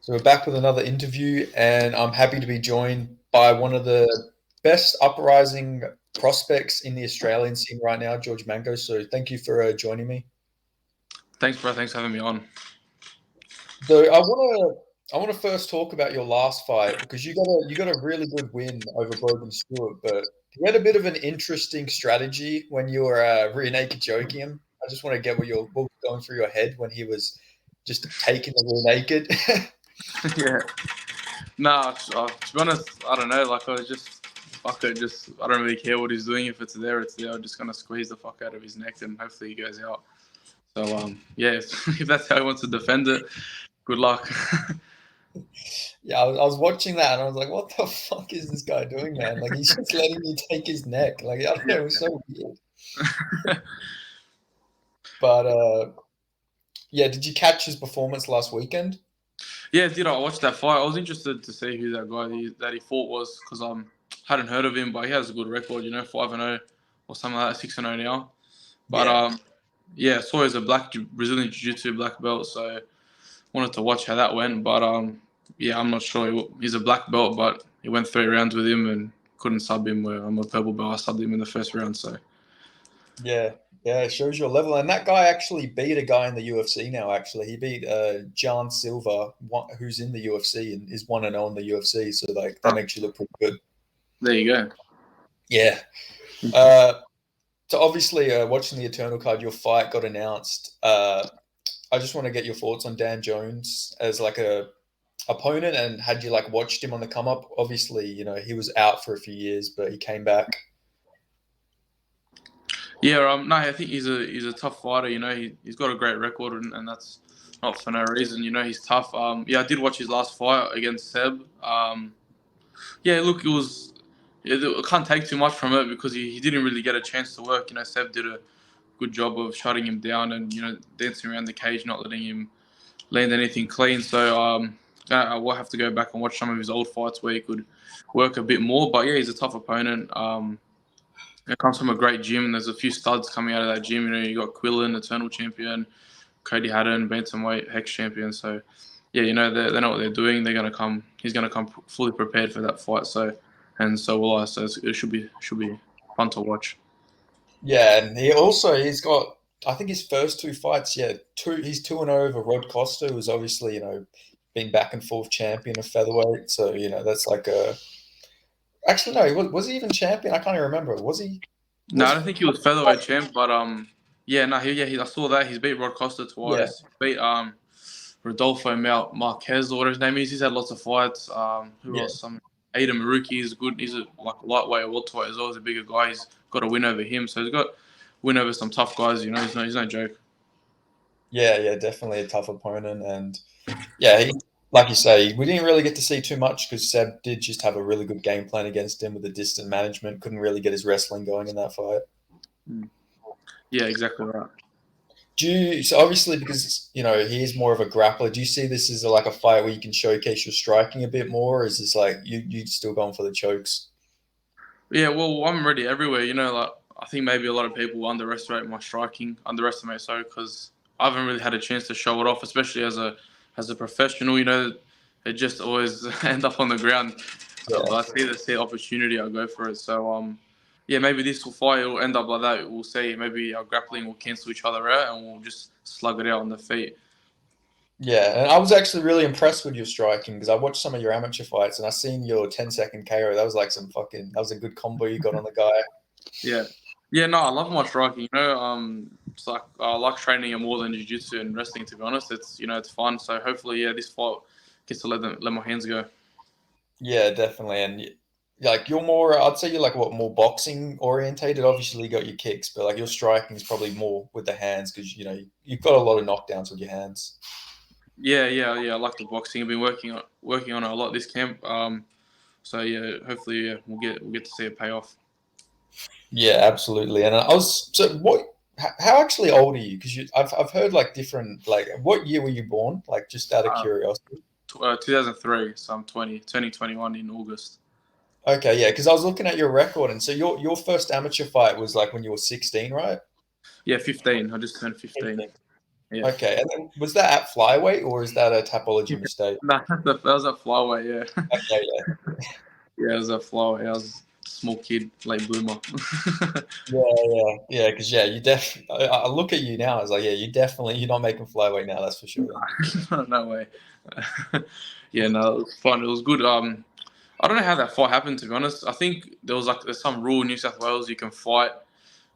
So we're back with another interview, and I'm happy to be joined by one of the best uprising prospects in the Australian scene right now, George Mango. So thank you for joining me. Thanks, bro. Thanks for having me on. So I want to first talk about your last fight because you got a really good win over Brogan Stewart, but you had a bit of an interesting strategy when you were rear naked joking him. I just want to get what was going through your head when he was just taking the rear naked. Yeah. Nah, to be honest, I don't know. Like, I was just, fuck it. Just, I don't really care what he's doing. If it's there, it's there. I'm just going to squeeze the fuck out of his neck and hopefully he goes out. So, yeah, if that's how he wants to defend it, good luck. Yeah, I was watching that and I was like, what the fuck is this guy doing, man? Like, he's just letting you take his neck. Like, I don't know, it was so weird. But yeah, did you catch his performance last weekend? Yeah, did I watched that fight? I was interested to see who that guy that he fought was because hadn't heard of him, but he has a good record. 5-0 or something like that, 6-0 now. But Yeah, yeah, saw he's a black Brazilian Jiu-Jitsu black belt, so wanted to watch how that went. But yeah, I'm not sure. He's a black belt, but he went 3 rounds with him and couldn't sub him. Where I'm a purple belt, I subbed him in the first round. So yeah, yeah. It shows your level. And that guy actually beat a guy in the UFC now. Actually, he beat Jan Silva, who's in the UFC and is 1-0 in the UFC. So like that makes you look pretty good. there you go. Yeah. Uh, so obviously, watching the Eternal card, your fight got announced. I just want to get your thoughts on Dan Jones as like a opponent, and had you like watched him on the come up? Obviously, he was out for a few years, but he came back. Yeah, no, I think he's a tough fighter. He's got a great record, and that's not for no reason. He's tough. Yeah, I did watch his last fight against Seb. Yeah, look, it was. Yeah, I can't take too much from it because he didn't really get a chance to work. Seb did a good job of shutting him down and dancing around the cage, not letting him land anything clean. So I will have to go back and watch some of his old fights where he could work a bit more. But yeah, he's a tough opponent. It comes from a great gym. There's a few studs coming out of that gym. You got Quillen, Eternal Champion, Cody Haddon, Bantamweight, Hex Champion. So yeah, they know what they're doing. They're gonna come. He's gonna come fully prepared for that fight. And so will I. So it should be fun to watch. Yeah, and he's got, I think his first two fights. Yeah, he's 2-0 over Rod Costa, who's obviously been back and forth champion of featherweight. So that's like a. Actually, no, was he even champion? I can't even remember. Was he? No, I Was don't think he was featherweight champ, but yeah, no, I saw that he's beat Rod Costa Yeah, twice. Beat Rodolfo Marquez or whatever his name is. He's had lots of fights. Who yeah. else? Some Adam Maruki is good. He's like lightweight or welterweight as well. He's a bigger guy. He's got a win over him, so he's got win over some tough guys. He's no joke. Yeah, yeah, definitely a tough opponent, and yeah, like you say, we didn't really get to see too much because Seb did just have a really good game plan against him with the distant management. Couldn't really get his wrestling going in that fight. Mm. Yeah, exactly right. So obviously because he's more of a grappler. Do you see this as like a fight where you can showcase your striking a bit more, or is this like you still going for the chokes? Yeah, well, I'm ready everywhere. Like I think maybe a lot of people underestimate my striking, sorry, because I haven't really had a chance to show it off, especially as a professional. It just always end up on the ground. But Yeah. I see the opportunity, I go for it. So yeah, maybe this will fight will end up like that. We'll see. Maybe our grappling will cancel each other out, and we'll just slug it out on the feet. Yeah, and I was actually really impressed with your striking because I watched some of your amateur fights and I seen your 10-second KO. That was like that was a good combo you got on the guy. Yeah. Yeah, no, I love my striking. It's like I like training it more than jiu-jitsu and wrestling. To be honest, it's fun. So hopefully, yeah, this fight gets to let my hands go. Yeah, definitely. And like you're more, I'd say you're like what more boxing orientated. Obviously, you got your kicks, but like your striking is probably more with the hands because you've got a lot of knockdowns with your hands. Yeah, yeah, yeah. I like the boxing. I've been working on it a lot this camp. So yeah, hopefully, yeah, we'll get to see it pay off. Yeah, absolutely. And I was so what? How actually old are you? Because I've heard like different like what year were you born? Like just out of Uh, curiosity. 2003, so I'm 21 in August. Okay, yeah, because I was looking at your record, and so your first amateur fight was like when you were 16, right? Yeah, 15. I just turned 15. Yeah. Okay, and then was that at flyweight or is that a Tapology mistake? Nah, that was a flyweight. Yeah. Okay, yeah. Yeah, it was a flyweight. I was a small kid, late bloomer. Yeah, yeah, yeah. Because yeah, you I look at you now. It's like, yeah, you're not making flyweight now. That's for sure. Then. No way. Yeah, no, it was fun. It was good. I don't know how that fight happened. To be honest, I think there's some rule in New South Wales you can fight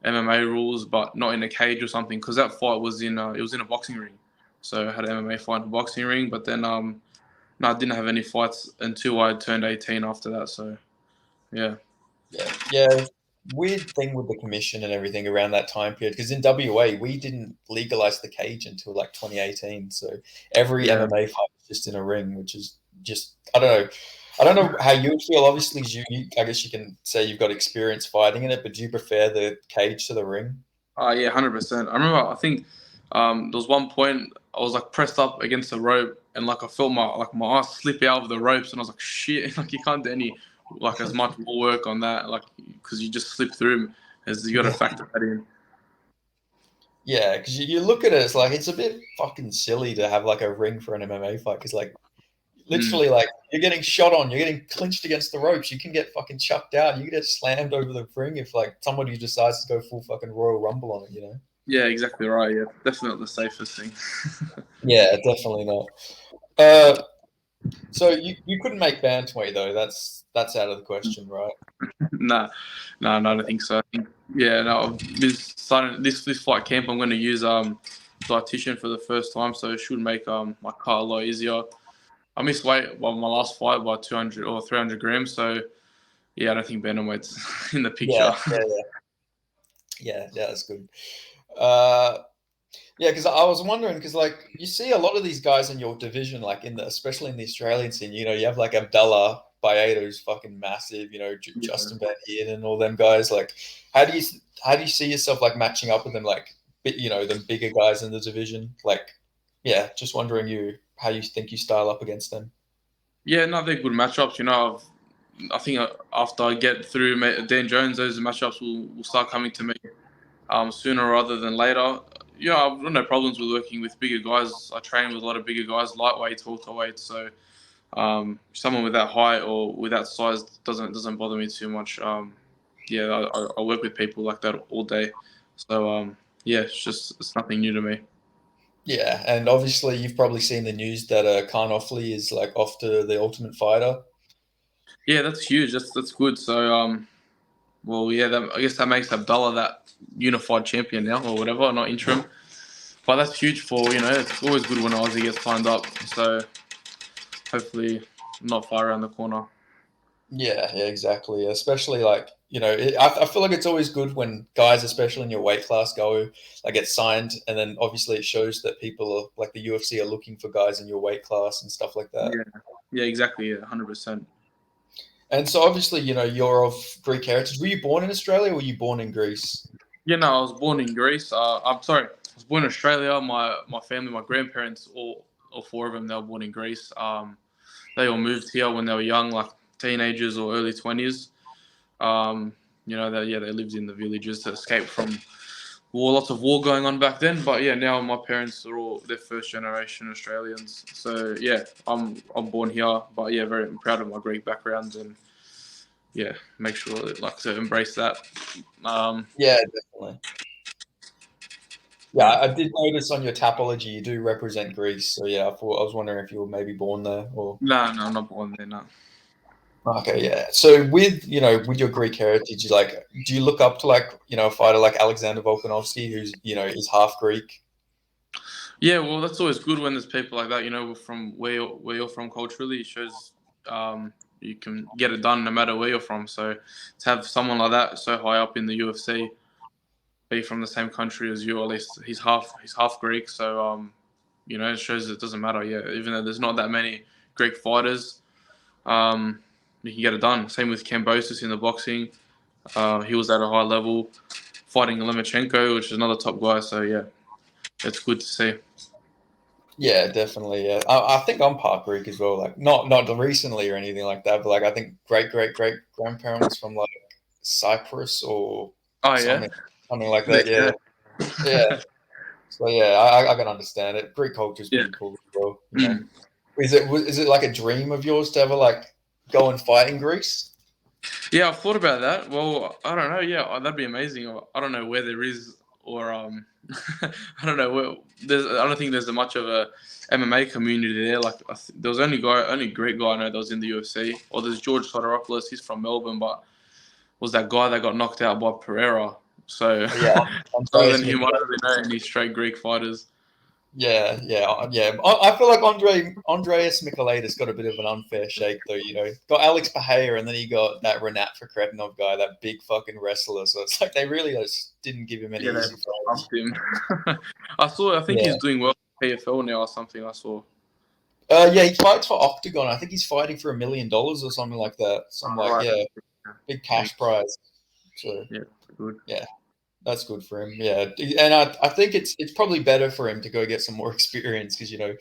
MMA rules, but not in a cage or something. Because that fight was it was in a boxing ring, so I had an MMA fight in a boxing ring. But then no, I didn't have any fights until I turned 18 after that. So yeah. Yeah, yeah. Weird thing with the commission and everything around that time period. Because in WA, we didn't legalize the cage until like 2018. So every Yeah. MMA fight was just in a ring, which is just I don't know. I don't know how you feel. Obviously, I guess you can say you've got experience fighting in it, but do you prefer the cage to the ring? Yeah, 100%. I remember. I think there was one point I was like pressed up against the rope, and like I felt my ass slip out of the ropes, and I was like, shit, like you can't do any like as much more work on that, like because you just slip through. As you got to Yeah. factor that in. Yeah, because you look at it, it's like it's a bit fucking silly to have like a ring for an MMA fight. Because like Mm. literally, like you're getting shot on, you're getting clinched against the ropes. You can get fucking chucked out. You can get slammed over the ring if like somebody decides to go full fucking Royal Rumble on it. You know? Yeah, exactly right. Yeah, definitely not the safest thing. Yeah, definitely not. Uh, so you couldn't make bantamweight though. That's out of the question, right? Nah, no, no, I don't think so. I think, yeah, no. This flight camp, I'm going to use dietitian for the first time, so it should make my car a lot easier. I missed weight by my last fight by 200 or 300 grams, so yeah, I don't think bantamweight's in the Yeah, picture. yeah, yeah. That's good. Uh, Yeah, because I was wondering, because like you see a lot of these guys in your division, like especially in the Australian scene, you have like Abdallah Baeta, who's fucking massive, Yeah. Justin Van Heerden and all them guys. Like, how do you how do you see yourself like matching up with them, like the bigger guys in the division? Like, yeah, just wondering how you think you style up against them. Yeah, no, they're good matchups. I think after I get through Dan Jones, those matchups will start coming to me sooner rather than later. Yeah, I've got no problems with working with bigger guys. I train with a lot of bigger guys, lightweights, welterweights. So someone with that height or with that size doesn't bother me too much. Yeah, I work with people like that all day. So yeah, it's nothing new to me. Yeah, and obviously you've probably seen the news that Khan Offley is like off to the Ultimate Fighter. Yeah, that's huge. That's good. So well, yeah, I guess that makes Abdullah that unified champion now or whatever, not interim. But that's huge for it's always good when Aussie gets signed up. So hopefully, not far around the corner. Yeah, yeah, exactly. Especially like, I feel like it's always good when guys, especially in your weight class, get signed. And then obviously it shows that people like the UFC are looking for guys in your weight class and stuff like that. Yeah, yeah, exactly. Yeah, 100%. And so obviously, you're of Greek heritage. Were you born in Australia or were you born in Greece? Yeah, no, I was born in Greece. I'm sorry, I was born in Australia. My family, my grandparents, all four of them, they were born in Greece. They all moved here when they were young, like teenagers or early 20s. Um, they lived in the villages to escape from war. Lots of war going on back then. But yeah, now my parents are all they're first generation Australians. So yeah, I'm born here. But yeah, very proud of my Greek background and yeah, make sure like to embrace that. Um, Yeah, definitely. Yeah, I did notice on your topology you do represent Greece. So yeah, I was wondering if you were maybe born there or. no, I'm not born there. No. Okay, yeah. So with your Greek heritage, do you look up to a fighter like Alexander Volkanovski, who's, is half Greek? Yeah, well, that's always good when there's people like that. From where you're from culturally, it shows you can get it done no matter where you're from. So to have someone like that so high up in the UFC, be from the same country as you, or at least he's half Greek. So it shows it doesn't matter. Yeah, even though there's not that many Greek fighters, um, you can get it done. Same with Kambosos in the boxing. He was at a high level fighting Lemachenko, which is another top guy. So yeah, it's good to see. Yeah, definitely. Yeah, I think I'm part Greek as well. Like not recently or anything like that, but like I think great grandparents from like Cyprus or Oh yeah, something something like that. yeah. Yeah, yeah. So yeah, I can understand it. Greek culture is Yeah. pretty cool as well. You know, Mm. is it like a dream of yours to ever like go and fight in Greece? Yeah, I've thought about that. Well, I don't know. Yeah, that'd be amazing. I don't know where there is, or I don't know where. I don't think there's a much of a MMA community there. Like there was only Greek guy I know that was in the UFC. Or there's George Sotiropoulos. He's from Melbourne, but was that guy that got knocked out by Pereira. So Yeah, other than Andreas him, I don't Michailidis. really know any straight Greek fighters. Yeah. I feel like Andreas Michailidis got a bit of an unfair shake though. You know, got Alex Pereira, and then he got that Renat Fakrednov guy, that big fucking wrestler. So it's like they really just didn't give him any Yeah, they easy fights. bumped him. I saw. I think Yeah. he's doing well in PFL now or something. I saw. Yeah, he fights for Octagon. I think he's fighting for $1 million or something like that. Some Oh, like right. yeah, big Yeah, cash prize. So yeah, good. yeah, that's good for him. Yeah, and I think it's probably better for him to go get some more experience because you know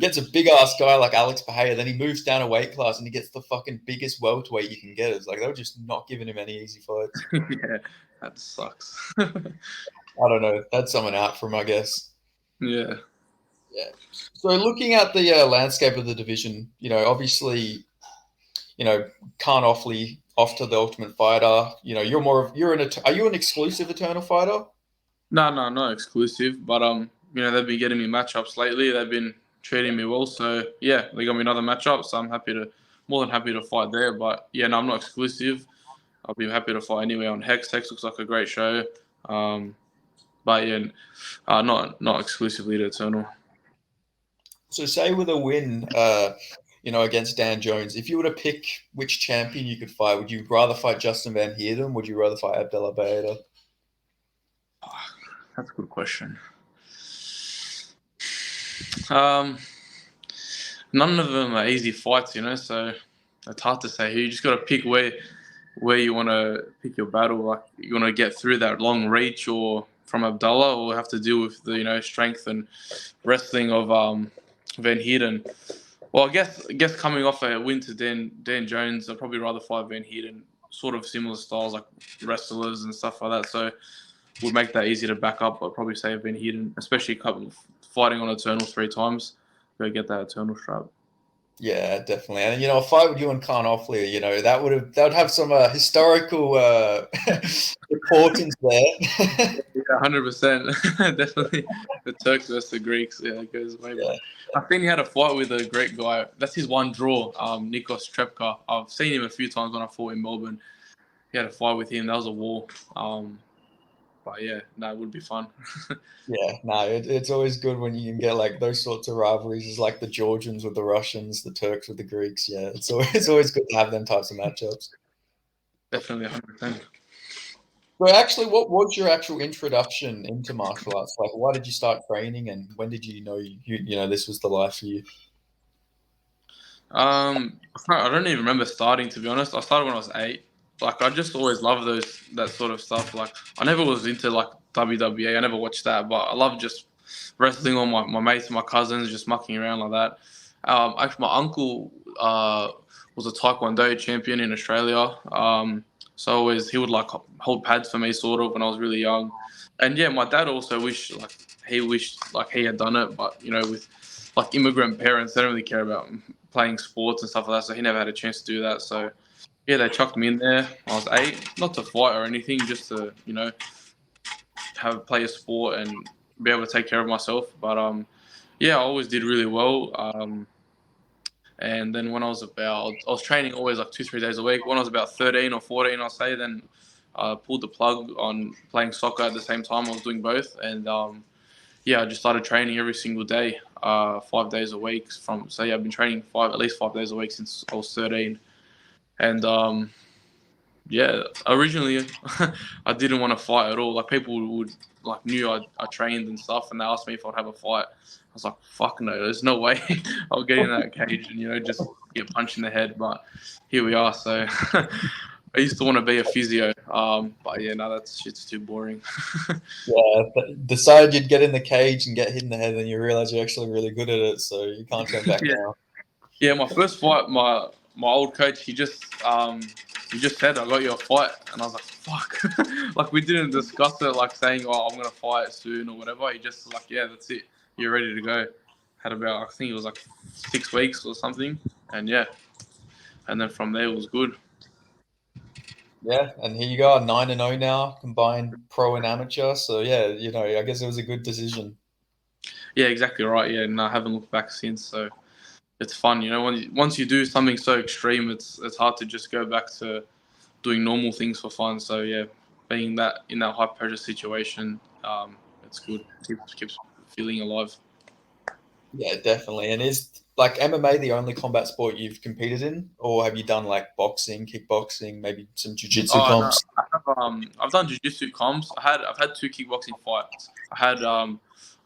gets a big ass guy like Alex Pereira, then he moves down a weight class and he gets the fucking biggest welterweight you can get. It's like they were just not giving him any easy fights. Yeah, that sucks. I don't know. That's someone out from, I guess. Yeah. Yeah. So looking at the landscape of the division, you know, obviously, you know, Khan Offley off to the Ultimate Fighter. You know, are you an exclusive Eternal Fighter? No, no, not exclusive, but they've been getting me matchups lately. They've been treating me well, so yeah, they got me another matchup. So I'm more than happy to fight there. But yeah, no, I'm not exclusive. I'll be happy to fight anywhere on Hex. Hex looks like a great show. Um, but yeah, not exclusively to Eternal. So say with a win, you know, against Dan Jones, if you were to pick which champion you could fight, would you rather fight Justin Van Heerden? Would you rather fight Abdullah Baeda? That's a good question. Um, None of them are easy fights, so it's hard to say. You just got to pick where you want to pick your battle. Like you want to get through that long reach, or from Abdullah, or have to deal with the strength and wrestling of Van Heerden. Well, I guess coming off a win to Dan Jones, I'd probably rather fight Van Heerden. Sort of similar styles, like wrestlers and stuff like that. So would make that easy to back up. I'd probably say Van Heerden, especially fighting on Eternal 3 times. Go get that Eternal strap. Yeah, definitely. And you know, a fight with you and Khan Offley, you know, that would have some historical importance there. Yeah, 100%. Definitely the Turks versus the Greeks. Yeah, it goes way Yeah. back. I think he had a fight with a great guy. That's his one draw, Nikos Trepka. I've seen him a few times when I fought in Melbourne. He had a fight with him. That was a war. But yeah, no, it would be fun. Yeah, no, it's always good when you can get like those sorts of rivalries. It's like the Georgians with the Russians, the Turks with the Greeks. Yeah, it's always good to have them types of matchups. Definitely 100%. So actually, what was your actual introduction into martial arts? Like, why did you start training, and when did you know you know this was the life for you? I don't even remember starting, to be honest. I started when I was 8. Like I just always loved that sort of stuff. Like I never was into like WWE. I never watched that, but I love just wrestling on my mates and my cousins, just mucking around like that. Actually, my uncle was a Taekwondo champion in Australia. So always he would like hold pads for me, sort of, when I was really young. And yeah, my dad also wished like he had done it, but with like immigrant parents, they don't really care about playing sports and stuff like that. So he never had a chance to do that. So yeah, they chucked me in there. I was 8, not to fight or anything, just to have play a sport and be able to take care of myself. But yeah, I always did really well. And then when I was training always like 2-3 days a week. When I was about 13 or 14, I'll say, then I pulled the plug on playing soccer at the same time. I was doing both, and yeah, I just started training every single day, 5 days a week. I've been training at least 5 days a week since I was 13, and yeah, originally I didn't want to fight at all. Like people would like knew I trained and stuff, and they asked me if I'd have a fight. I was like, "Fuck no, there's no way I'll get in that cage and just get punched in the head." But here we are. So I used to want to be a physio, but yeah, no, that shit's too boring. Yeah, decided you'd get in the cage and get hit in the head, and you realize you're actually really good at it, so you can't turn back Yeah, now. yeah. My first fight, my old coach, he just you just said I got you a fight, and I was like, fuck. Like we didn't discuss it, like saying, oh, I'm gonna fight soon or whatever. He just was like, yeah, that's it. You're ready to go. Had about, I think it was like 6 weeks or something, and yeah, and then from there it was good. Yeah, and here you go, 9-0 now, combined pro and amateur. So yeah, I guess it was a good decision. Yeah, exactly right. Yeah, and I haven't looked back since. So it's fun, once you do something so extreme, it's hard to just go back to doing normal things for fun. So yeah, being that in that high pressure situation, it's good. Keeps feeling alive. Yeah, definitely. And is like MMA the only combat sport you've competed in, or have you done like boxing, kickboxing, maybe some jiu-jitsu Oh no, comps? I've done jiu-jitsu comps. I've had two kickboxing fights. I got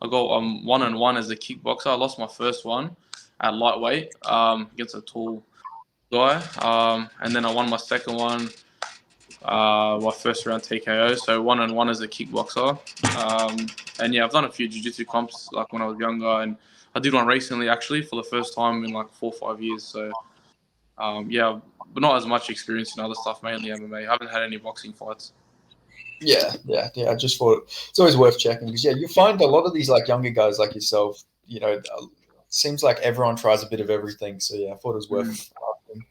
1-on-1 as a kickboxer. I lost my first one at lightweight against a tall guy, and then I won my second one, my first round TKO. So 1-on-1 as a kickboxer, and yeah, I've done a few jiu-jitsu comps like when I was younger, and I did one recently actually for the first time in like 4 or 5 years. So yeah, but not as much experience in other stuff, mainly MMA. I haven't had any boxing fights. Yeah. I just thought it's always worth checking because yeah, you find a lot of these like younger guys like yourself. Seems like everyone tries a bit of everything. So yeah, I thought it was Mm. worth asking.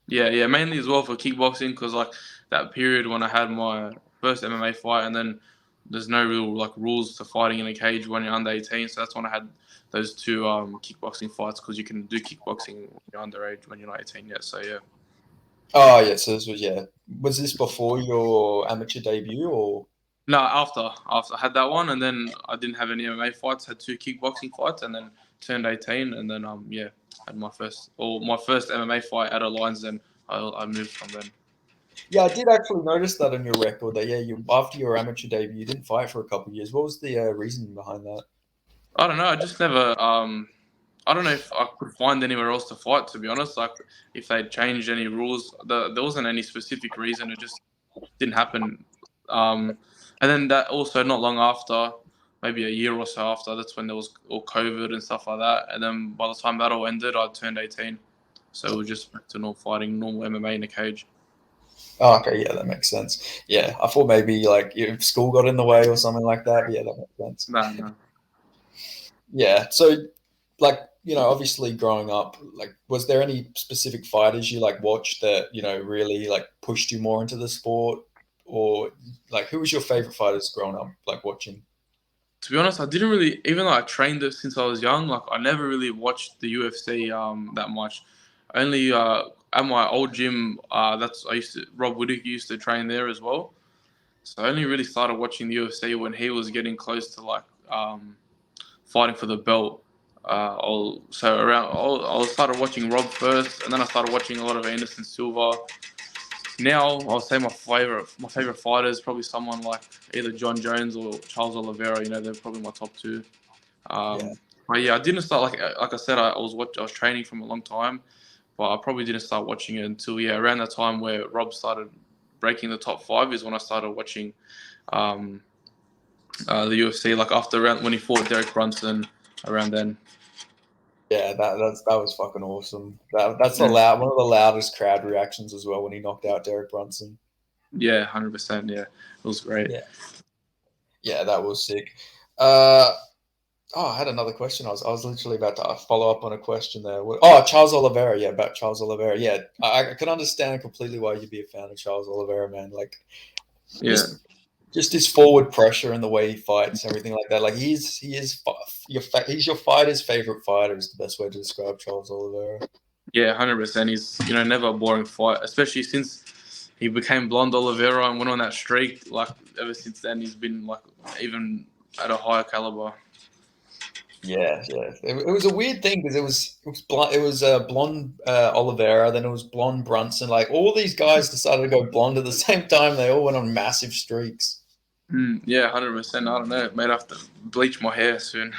Yeah, mainly as well for kickboxing because like that period when I had my first MMA fight, and then there's no real like rules to fighting in a cage when you're under 18. So that's when I had those two kickboxing fights because you can do kickboxing when you're underage when you're not 18 yet. So yeah. Oh yeah, so this was yeah. Was this before your amateur debut or? No, after I had that one, and then I didn't have any MMA fights. Had two kickboxing fights, and then turned 18, and then yeah, had my first MMA fight at Alliance. Then I moved from then. Yeah, I did actually notice that on your record that yeah, you after your amateur debut, you didn't fight for a couple of years. What was the reason behind that? I don't know. I just never. I don't know if I could find anywhere else to fight. To be honest, like if they'd changed any rules, there wasn't any specific reason. It just didn't happen. And then that also not long after, maybe a year or so after, that's when there was all COVID and stuff like that. And then by the time that all ended, I turned 18. So we're just back to normal MMA in a cage. Oh, okay, yeah, that makes sense. Yeah, I thought maybe like if school got in the way or something like that. But yeah, that makes sense. No, no. Yeah, so like obviously growing up, like was there any specific fighters you like watched that really like pushed you more into the sport, or like who was your favorite fighters growing up like watching? To be honest, I didn't really, even though I trained it since I was young, like I never really watched the UFC that much. Only at my old gym, Rob Whittaker used to train there as well. So I only really started watching the UFC when he was getting close to like fighting for the belt. I started watching Rob first, and then I started watching a lot of Anderson Silva. Now I'll say my favorite fighter is probably someone like either John Jones or Charles Oliveira. They're probably my top two. Yeah. But yeah, I didn't start like I said. I was training from a long time, but I probably didn't start watching it until around that time where Rob started breaking the top five is when I started watching um, the UFC. Like after around when he fought Derek Brunson, around then. Yeah, that was fucking awesome. That's Mm. one of the loudest crowd reactions as well when he knocked out Derek Brunson. Yeah, 100%. Yeah, it was great. Yeah, yeah, that was sick. Uh, I had another question. I was literally about to follow up on a question there. Oh, Charles Oliveira. Yeah, about Charles Oliveira. Yeah, I can understand completely why you'd be a fan of Charles Oliveira, man. Like Yeah, just his forward pressure and the way he fights, everything like that. Like he's your fighter's favorite fighter is the best way to describe Charles Oliveira. yeah, 100%. He's never a boring fight, especially since he became Blonde Oliveira and went on that streak. Like ever since then, he's been like even at a higher caliber. Yeah. It was a weird thing because it was blonde Oliveira, then it was blonde Brunson. Like all these guys decided to go blonde at the same time. They all went on massive streaks. Yeah, 100%. I don't know. Might have to bleach my hair soon.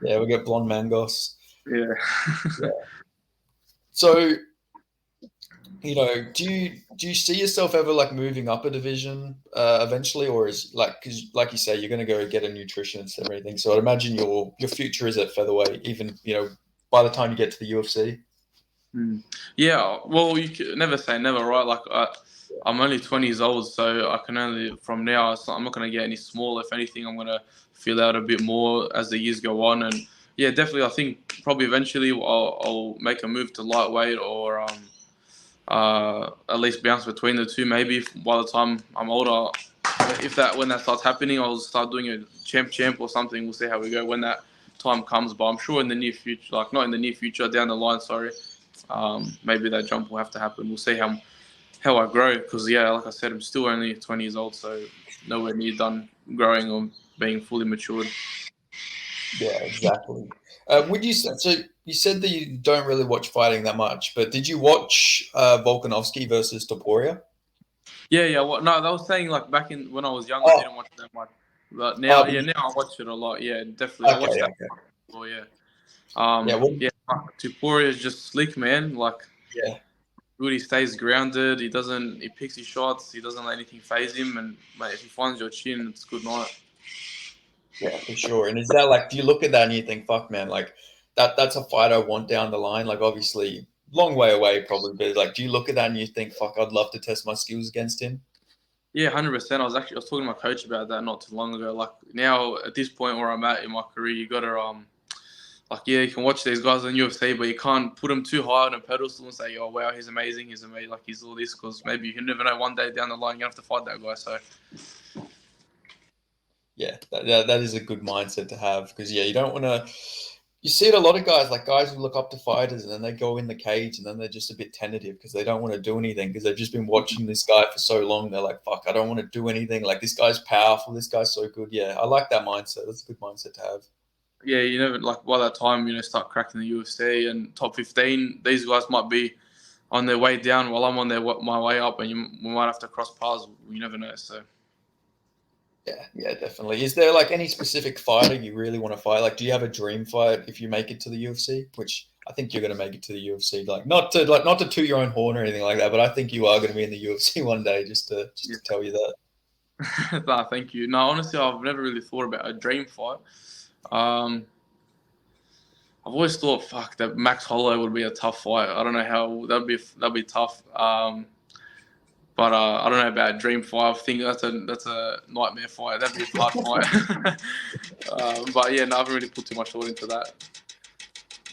Yeah, we get blonde Mangos. Yeah. Yeah. So do you see yourself ever like moving up a division eventually, or is like because like you say you're going to go get a nutritionist and everything? So I'd imagine your future is at featherweight, even by the time you get to the UFC. Mm. Yeah, well, you can never say never, right? Like I'm only 20 years old, so I can only from now. I'm not going to get any smaller. If anything, I'm going to feel out a bit more as the years go on. And yeah, definitely, I think probably eventually I'll make a move to lightweight or at least bounce between the two. Maybe by the time I'm older, if that when that starts happening, I'll start doing a champ or something. We'll see how we go when that time comes. But I'm sure in the near future, like not in the near future, down the line. Sorry, maybe that jump will have to happen. We'll see how I grow because yeah, like I said, I'm still only 20 years old, so nowhere near done growing or being fully matured. Yeah, exactly. Would you so you said that you don't really watch fighting that much, but did you watch Volkanovski versus Topuria? Yeah. What? No, I was saying like back in when I was young, I Oh, didn't watch that much. But now, oh, yeah, now I watch it a lot. Yeah, definitely, I okay, watched that okay. before. Yeah. Yeah, well, Yeah, Tuporia is just slick, man. Like, yeah, good, he stays grounded. He picks his shots. He doesn't let anything phase him. And mate, if he finds your chin, it's good night. yeah, for sure. And is that like, do you look at that and you think, fuck, man, like that's a fight I want down the line? Like, obviously, long way away, probably, but like, do you look at that and you think, fuck, I'd love to test my skills against him? Yeah, 100%. I was talking to my coach about that not too long ago. Like now, at this point where I'm at in my career, you gotta like yeah, you can watch these guys on UFC, but you can't put them too high on a pedestal and say, oh wow, he's amazing, like he's all this, because maybe you can never know. One day down the line, you have to fight that guy. So Yeah, that is a good mindset to have because yeah, you don't want to. You see it a lot of guys, like guys who look up to fighters, and then they go in the cage, and then they're just a bit tentative because they don't want to do anything because they've just been watching this guy for so long. They're like, "Fuck, I don't want to do anything." Like this guy's powerful, this guy's so good. Yeah, I like that mindset. That's a good mindset to have. yeah, you never like by that time, start cracking the UFC and top 15. These guys might be on their way down while I'm on my way up, and we might have to cross paths. You never know. So Yeah, definitely. Is there like any specific fighter you really want to fight? Like, do you have a dream fight if you make it to the UFC? Which I think you're going to make it to the UFC. Like not to toot your own horn or anything like that, but I think you are going to be in the UFC one day. Just yeah, to tell you that. nah, thank you. No, honestly, I've never really thought about a dream fight. Um, I've always thought, fuck, that Max Holloway would be a tough fight. I don't know how that'd be tough. But I don't know about Dream Five. I think that's a nightmare fight. That'd be a hard fight. But yeah, no, I haven't really put too much thought into that.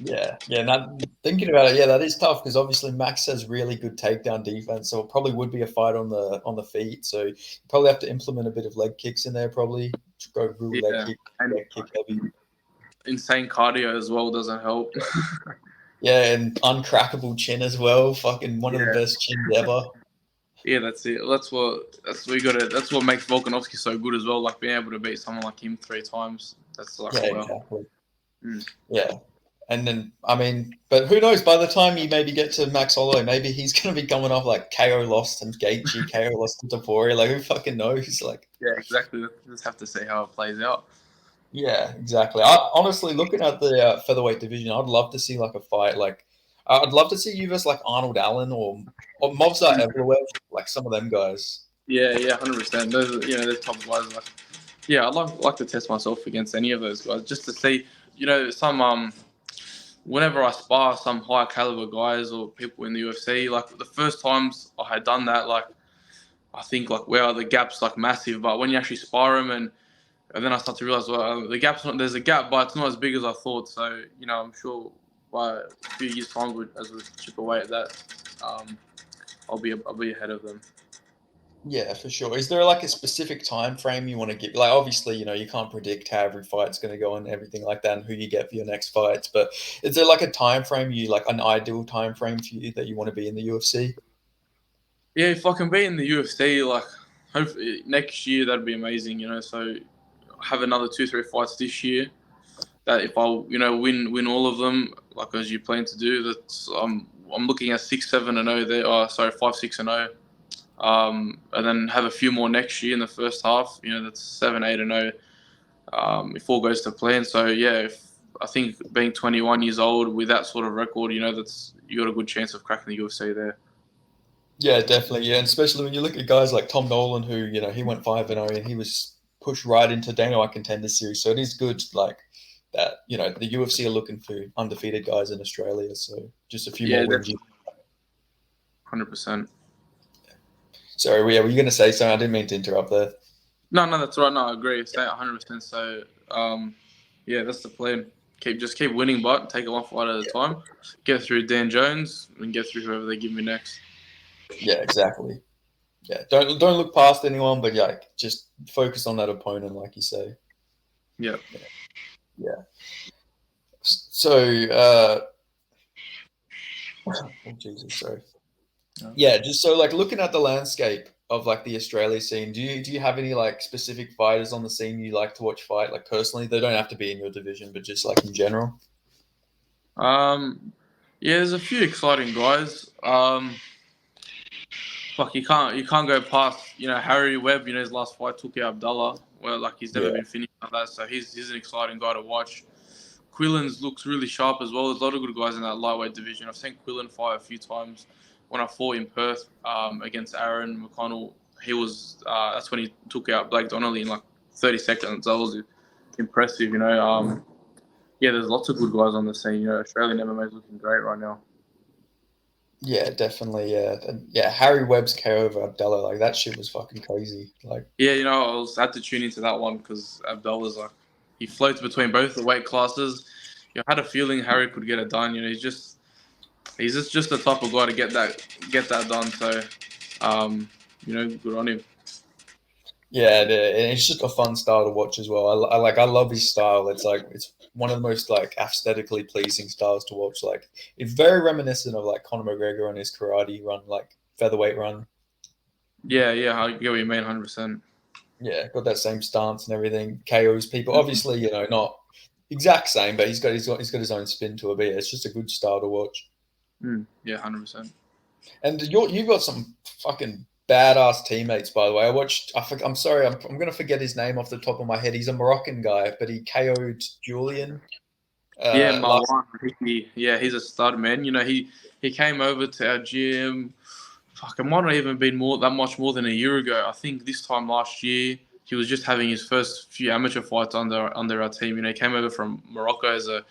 Yeah. Now, thinking about it, yeah, that is tough because obviously Max has really good takedown defense, so it probably would be a fight on the feet. So you probably have to implement a bit of leg kicks in there. Probably go real Yeah, and leg kick heavy. insane cardio as well doesn't help. Yeah, and uncrackable chin as well. Fucking one of the Yeah, best chins ever. yeah, that's it. That's what we got to. That's what makes Volkanovski so good as well. Like being able to beat someone like him 3 times. That's like Yeah, wow. exactly. Mm. Yeah. And then, I mean, but who knows? By the time you maybe get to Max Holloway, maybe he's going to be coming off like KO lost and Gaethje, KO lost to Topuria. Like, who fucking knows? Like, Yeah, exactly. Just have to see how it plays out. yeah, exactly. I honestly looking at the featherweight division, I'd love to see like a fight. Like, I'd love to see you versus like Arnold Allen or Movsar Evloev, like some of them guys. Yeah, 100%. Those, they're top guys. Like, yeah, I'd like to test myself against any of those guys just to see, some whenever I spar some high caliber guys or people in the UFC, like the first times I had done that, like I think like wow the gap's like massive, but when you actually spar them and then I start to realize well the gap's not there's a gap, but it's not as big as I thought. So I'm sure by a few years time as we chip away at that, um, I'll be ahead of them. Yeah, for sure. Is there like a specific time frame you want to give? Like, obviously, you can't predict how every fight's going to go and everything like that, and who you get for your next fights. But is there like a time frame you like an ideal time frame for you that you want to be in the UFC? Yeah, if I can be in the UFC, like hopefully next year that'd be amazing. So have another 2 3 fights this year. That if I win all of them like as you plan to do, that's I'm looking at 6 7 and 0 there. Oh, sorry, 5 6 and 0. And then have a few more next year in the first half. That's 7 8 and 0. If all goes to plan. So yeah, if I think being 21 years old with that sort of record, that's you got a good chance of cracking the UFC there. Yeah, definitely. Yeah, and especially when you look at guys like Tom Nolan, who he went 5-0 and he was pushed right into Dana White Contender Series. So it is good. Like, that the UFC are looking for undefeated guys in Australia. So just a few Yeah, more wins. definitely, 100%. Sorry, were you going to say something? I didn't mean to interrupt there. No, no, that's right. No, I agree. Stay 100%. So, yeah, that's the plan. Keep winning, but take it one fight at a time. Get through Dan Jones and get through whoever they give me next. Yeah, exactly. Yeah, don't look past anyone, but yeah, just focus on that opponent, like you say. Yeah. Yeah. So, oh Jesus, sorry. Yeah, just so like looking at the landscape of like the Australia scene, do you have any like specific fighters on the scene you like to watch fight? Like personally, they don't have to be in your division, but just like in general. Um, yeah, there's a few exciting guys. Fuck, you can't go past Harry Webb. His last fight took out Abdullah. Well, like he's never Yeah, been finished like that, so he's an exciting guy to watch. Quillen's looks really sharp as well. There's a lot of good guys in that lightweight division. I've seen Quillen fight a few times. When I fought in Perth against Aaron McConnell, he was that's when he took out Blake Donnelly in like 30 seconds. That was impressive. Yeah, there's lots of good guys on the scene. Australian MMA is looking great right now. yeah, definitely. Yeah, and yeah. Harry Webb's KO over Abdullah, like that shit was fucking crazy. Like, Yeah, had to tune into that one because Abdullah's like he floats between both the weight classes. I had a feeling Harry could get it done. He's just the type of guy to get that done. So, good on him. yeah, and it's just a fun style to watch as well. I love his style. It's one of the most like aesthetically pleasing styles to watch. Like it's very reminiscent of like Conor McGregor on his karate run, like featherweight run. Yeah, yeah, I get what you mean, 100%. Yeah, got that same stance and everything. KOs people. Obviously, not exact same, but he's got his own spin to it. But yeah, it's just a good style to watch. Yeah, 100%. And you've got some fucking badass teammates, by the way. I'm sorry, I'm gonna forget his name off the top of my head. He's a Moroccan guy, but he KO'd Julian Yeah, last. Marwan, he's a stud, man. He came over to our gym. Fuck, it might not even been that much more than a year ago. I think this time last year he was just having his first few amateur fights under our team. He came over from Morocco as a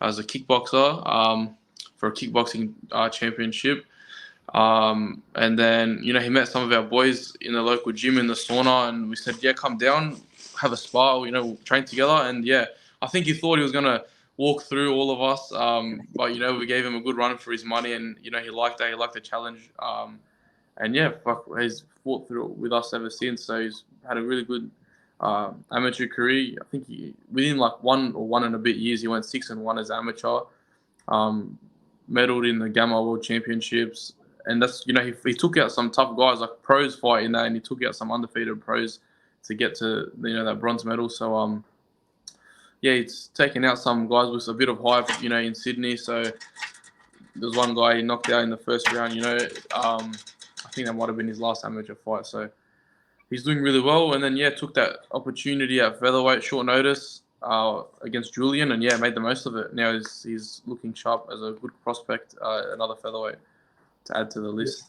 kickboxer for a kickboxing championship. And then he met some of our boys in the local gym in the sauna, and we said, yeah, come down, have a spar, train together. And yeah, I think he thought he was gonna walk through all of us, but we gave him a good run for his money, and he liked that. He liked the challenge. And yeah, fuck, he's fought through it with us ever since. So he's had a really good amateur career. I think within like 1 and a bit years, he went 6-1 as amateur. Um, Medaled in the Gamma World Championships, and that's he took out some tough guys like pros fight in that, and he took out some undefeated pros to get to that bronze medal. So yeah, he's taken out some guys with a bit of hype, in Sydney. So there's one guy he knocked out in the first round. I think that might have been his last amateur fight. So he's doing really well. And then yeah, took that opportunity at featherweight, short notice, against Julian, and yeah, made the most of it. Now he's looking sharp as a good prospect, another featherweight to add to the list.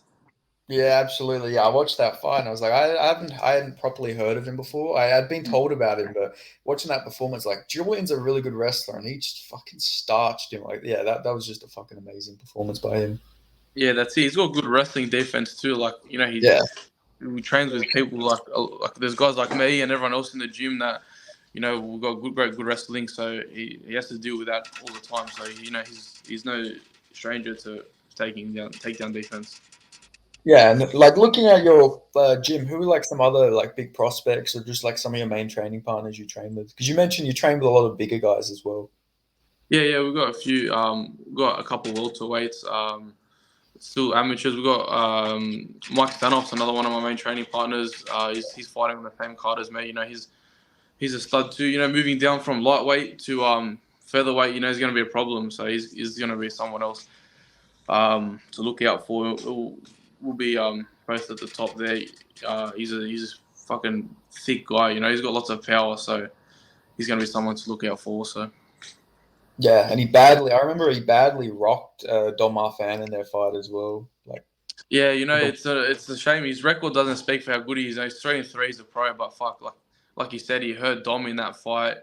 Yeah, absolutely. Yeah, I watched that fight and I was like, I hadn't properly heard of him before. I had been told about him, but watching that performance, like Julian's a really good wrestler and he just fucking starched him. Like, yeah, that was just a fucking amazing performance by him. Yeah, that's it. He's got good wrestling defense too. Like Yeah, he trains with people like there's guys like me and everyone else in the gym that we've got good wrestling. So he has to deal with that all the time. So he's no stranger to takedown defense. yeah, and like looking at your gym, who are like some other like big prospects or just like some of your main training partners you train with? Because you mentioned you train with a lot of bigger guys as well. Yeah, yeah, we've got a few. We've got a couple welterweights. Still amateurs. We've got Mike Stanoff's another one of my main training partners. He's fighting on the same card as me. He's a stud too. Moving down from lightweight to featherweight, he's going to be a problem. So he's going to be someone else to look out for. We'll be both at the top there. He's a fucking thick guy. He's got lots of power. So he's going to be someone to look out for. So. Yeah, and I remember he badly rocked Don Marfan in their fight as well. Like, Yeah, it's a shame his record doesn't speak for how good he is. He's 3-3 as a pro, but fuck, like you said, he hurt Dom in that fight,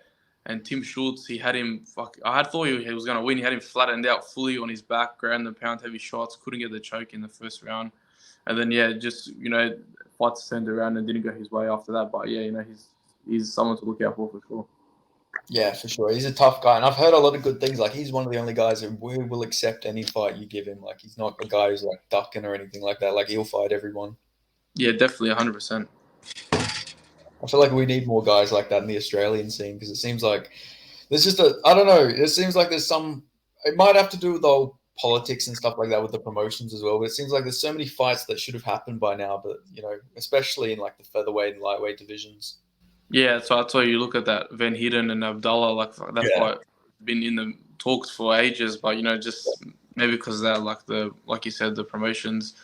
And Tim Schultz, he had him. I had thought he was going to win. He had him flattened out fully on his back, ground and pound heavy shots. Couldn't get the choke in the first round, and then just fights turned around and didn't go his way after that. But he's someone to look out for sure. Yeah, for sure. He's a tough guy, and I've heard a lot of good things. Like he's one of the only guys that will accept any fight you give him. Like he's not a guy who's like ducking or anything like that. Like he'll fight everyone. Yeah, definitely 100%. I feel like we need more guys like that in the Australian scene because it seems like there's just I don't know. It seems like there's some. It might have to do with the whole politics and stuff like that with the promotions as well. But it seems like there's so many fights that should have happened by now. But especially in like the featherweight and lightweight divisions. Yeah, so I told you, look at that Van Heerden and Abdullah, like that fight been in the talks for ages, but just maybe because of that, like you said, the promotions,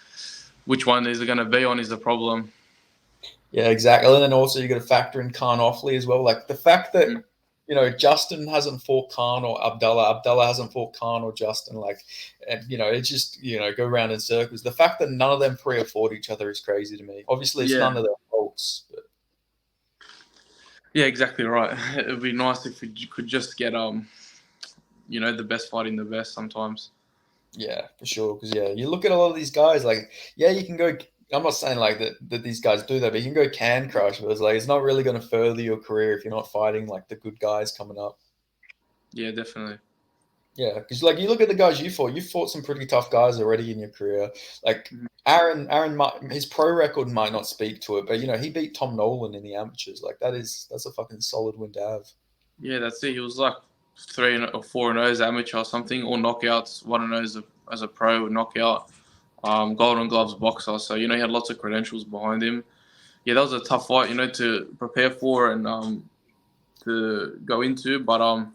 which one is it going to be on is the problem. Yeah, exactly. And then also you got to factor in Khan Offley as well. Like the fact that Justin hasn't fought Khan or Abdullah hasn't fought Khan or Justin. It's just go around in circles. The fact that none of them three have fought each other is crazy to me. Obviously, it's none of their faults. But... Yeah, exactly right. It would be nice if we could just get the best fighting the best sometimes. Yeah, for sure. Because you look at a lot of these guys. Like, you can go. I'm not saying like that these guys do that, but you can go can crush. But it's not really going to further your career if you're not fighting like the good guys coming up. Yeah, definitely. Yeah, because you look at the guys you fought some pretty tough guys already in your career. Like Aaron, his pro record might not speak to it, but he beat Tom Nolan in the amateurs. Like that's a fucking solid win to have. Yeah, that's it. He was like 3 or 4-0 as amateur or something, or knockouts. 1-0 as a pro knockout. Golden Gloves boxer. So he had lots of credentials behind him. Yeah, that was a tough fight, to prepare for and to go into. But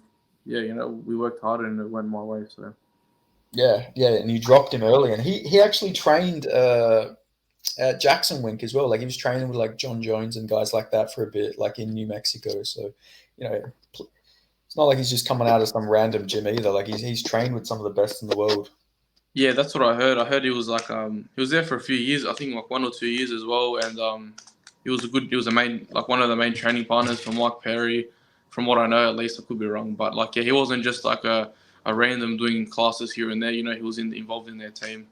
we worked hard and it went my way. So yeah, and you dropped him early, and he actually trained at Jackson Wink as well. Like he was training with like John Jones and guys like that for a bit, like in New Mexico. So it's not like he's just coming out of some random gym either. Like he's trained with some of the best in the world. yeah, that's what I heard. I heard he was he was there for a few years. I think like 1 or 2 years as well, and he was one of the main training partners for Mike Perry. From what I know, at least I could be wrong, but he wasn't just like a random doing classes here and there. He was involved in their team.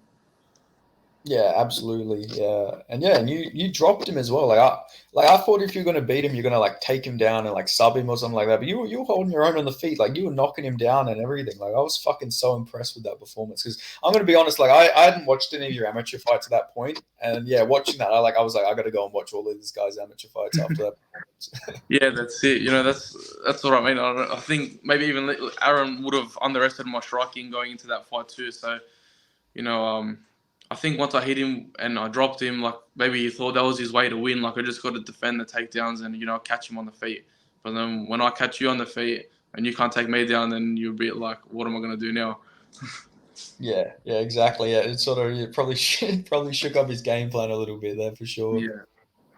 Yeah, absolutely. Yeah, and you dropped him as well. I thought if you're going to beat him, you're going to like take him down and like sub him or something like that. But you were holding your own on the feet, like you were knocking him down and everything. Like I was fucking so impressed with that performance. Because I'm going to be honest, like I hadn't watched any of your amateur fights at that point, and watching that, I was like I got to go and watch all of this guy's amateur fights after that. Yeah, that's it. That's what I mean. I think maybe even Aaron would have underestimated my striking going into that fight too. So, I think once I hit him and I dropped him, like maybe he thought that was his way to win. Like I just got to defend the takedowns and catch him on the feet. But then when I catch you on the feet and you can't take me down, then you're a bit like, what am I gonna do now? Yeah, exactly. Yeah, it sort of probably shook up his game plan a little bit there for sure. Yeah,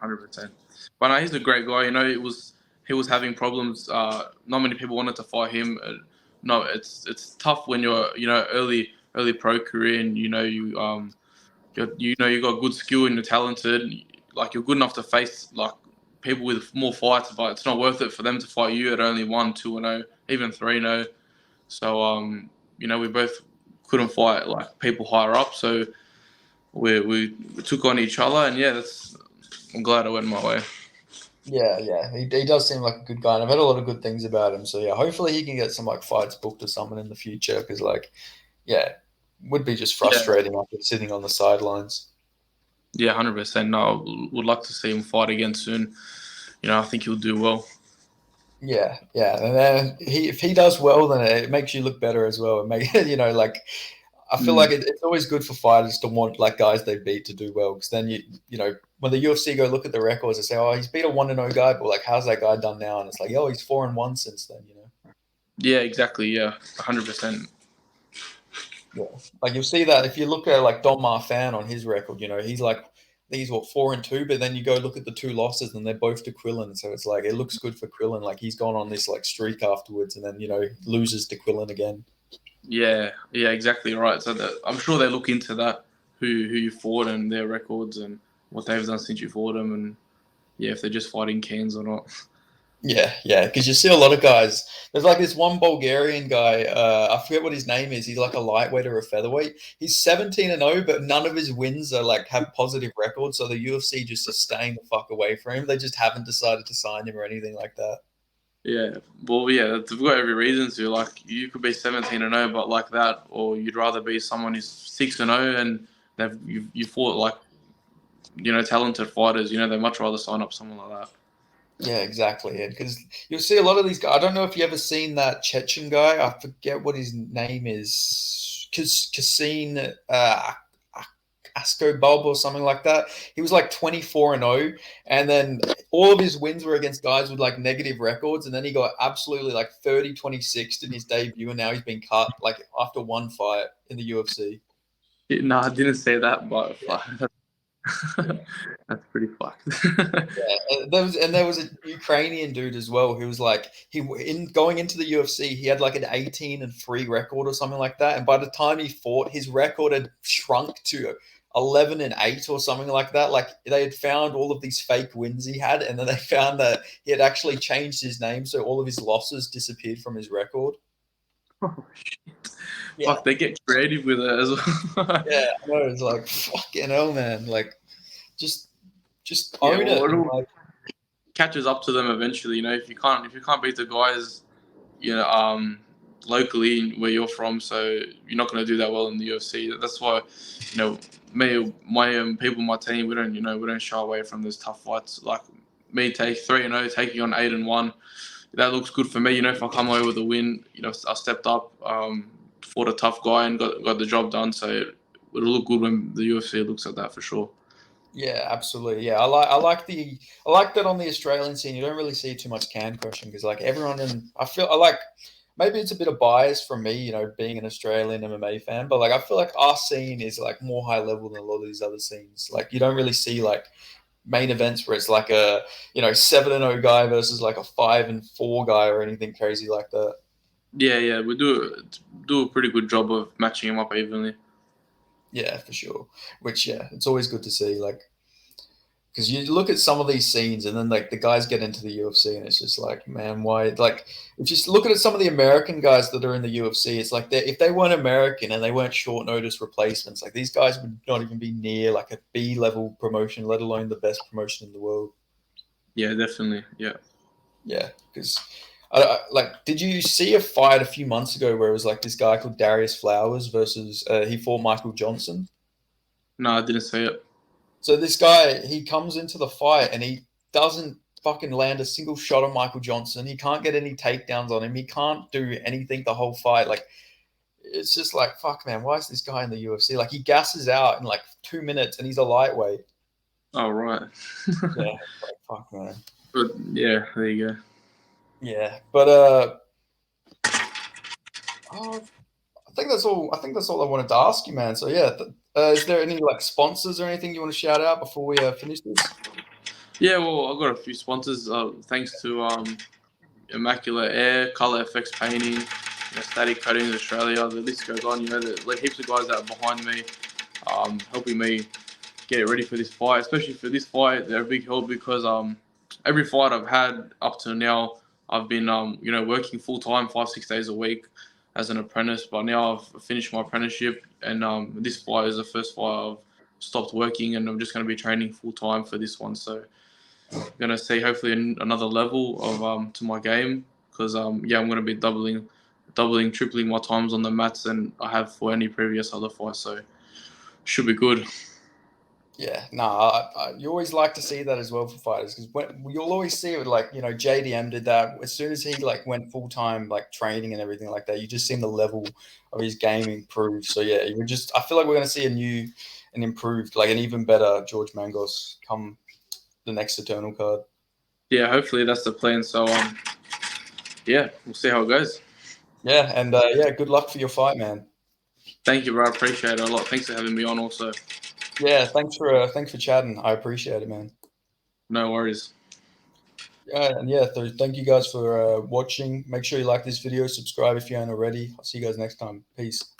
100%. But no, he's a great guy. He was having problems. Not many people wanted to fight him. No, it's tough when you're early pro career and you got good skill and you're talented. Like you're good enough to face like people with more fights, but it's not worth it for them to fight you at only 1-2-0, even 3-0. So we both couldn't fight like people higher up. So we took on each other, and I'm glad it went my way. Yeah. He does seem like a good guy, and I've heard a lot of good things about him. So hopefully he can get some like fights booked or something in the future. Because would be just frustrating after sitting on the sidelines. Yeah, 100%. No, would like to see him fight again soon. I think he'll do well. Yeah, and then if he does well, then it makes you look better as well. It makes I feel like it's always good for fighters to want like guys they beat to do well, because then when the UFC go look at the records and say, oh, he's beat a 1-0 guy, but like how's that guy done now? And it's like, oh, he's 4-1 since then. Yeah, exactly. Yeah, 100%. Yeah, like you'll see that if you look at like Don Marfan on his record, he's like he's 4-2, but then you go look at the 2 losses and they're both to Quillen, so it's like it looks good for Quillen. Like he's gone on this like streak afterwards, and then loses to Quillen again. Yeah, exactly right. So I'm sure they look into that, who you fought and their records and what they've done since you fought them, and if they're just fighting cans or not. Yeah, because you see a lot of guys. There's like this one Bulgarian guy. I forget what his name is. He's like a lightweight or a featherweight. He's 17-0, but none of his wins are like have positive records. So the UFC just are staying the fuck away from him. They just haven't decided to sign him or anything like that. Yeah, well, yeah, they've got every reason to. Like, you could be 17-0, but like that, or you'd rather be someone who's 6-0 and you fought like talented fighters. They'd much rather sign up someone like that. Yeah, exactly. Because you'll see a lot of these guys. I don't know if you ever seen that Chechen guy. I forget what his name is. Kasim Asko Bulb or something like that. He was like 24-0, and then all of his wins were against guys with like negative records, and then he got absolutely like 30-26 in his debut, and now he's been cut like after one fight in the UFC. No, I didn't say that, but Yeah. that's pretty fucked. Yeah, and there was a Ukrainian dude as well who was like he in going into the UFC he had like an 18-3 record or something like that, and by the time he fought, his record had shrunk to 11-8 or something like that. Like they had found all of these fake wins he had, and then they found that he had actually changed his name, so all of his losses disappeared from his record. Oh shit! Yeah, Fuck, they get creative with it as well. yeah, I know. It's like fucking hell, man. Like just just Yeah, own well, it. it And all like, catches up to them eventually. If you can't beat the guys, you know, um, locally where you're from, so you're not going to do that well in the UFC. That's why, my people, my team, we don't shy away from those tough fights. Like me, take 3-0, taking on 8-1. That looks good for me. If I come away with a win, I stepped up, fought a tough guy and got the job done. So it'll look good when the UFC looks at that for sure. yeah, absolutely. Yeah, I like that on the Australian scene. You don't really see too much can crushing because like everyone in I like maybe it's a bit of bias from me, being an Australian MMA fan, but like I feel like our scene is like more high level than a lot of these other scenes. Like you don't really see like main events where it's like a 7-0 guy versus like a 5-4 guy or anything crazy like that. Yeah, yeah, we do a pretty good job of matching them up evenly. Yeah, for sure. Which yeah, it's always good to see. Like because you look at some of these scenes and then like the guys get into the UFC and it's just like, man, why? Like if you look at some of the American guys that are in the UFC, it's like if they weren't American and they weren't short notice replacements, like these guys would not even be near like a B level promotion, let alone the best promotion in the world. Yeah, definitely. Yeah. Yeah, because like, did you see a fight a few months ago where it was like this guy called Darius Flowers versus he fought Michael Johnson? No, I didn't say it. So this guy, he comes into the fight and he doesn't fucking land a single shot on Michael Johnson. He can't get any takedowns on him. He can't do anything the whole fight. Like it's just like fuck, man. Why is this guy in the UFC? Like he gasses out in like 2 minutes and he's a lightweight. Oh, right. Yeah, like, fuck, man. But yeah, there you go. Yeah, but oh, I think that's all. I think that's all I wanted to ask you, man. So yeah, is there any like sponsors or anything you want to shout out before we finish this? Yeah, well, I've got a few sponsors. Thanks to Immaculate Air, Color FX Painting, Static Coatings Australia. The list goes on. There's like heaps of guys that are behind me, helping me get ready for this fight. Especially for this fight, they're a big help because every fight I've had up to now, I've been working full time, 5-6 days a week as an apprentice. But now I've finished my apprenticeship, and this fight is the first fight I've stopped working, and I'm just going to be training full time for this one. So going to see hopefully another level of to my game because yeah, I'm going to be doubling, tripling my times on the mats than I have for any previous other fight. So should be good. Yeah, no, you always like to see that as well for fighters because you'll always see it with like JDM did that as soon as he like went full time like training and everything like that. You just seen the level of his game improve. So yeah, I feel like we're going to see an improved, like an even better George Mangos come the next Eternal card. Yeah, hopefully that's the plan. So yeah, we'll see how it goes. Yeah, and yeah, good luck for your fight, man. Thank you, bro. I appreciate it a lot. Thanks for having me on. Also, Yeah, thanks for chatting. I appreciate it, man. no worries. And yeah, so thank you guys for watching. Make sure you like this video, subscribe if you aren't already. I'll see you guys next time. Peace.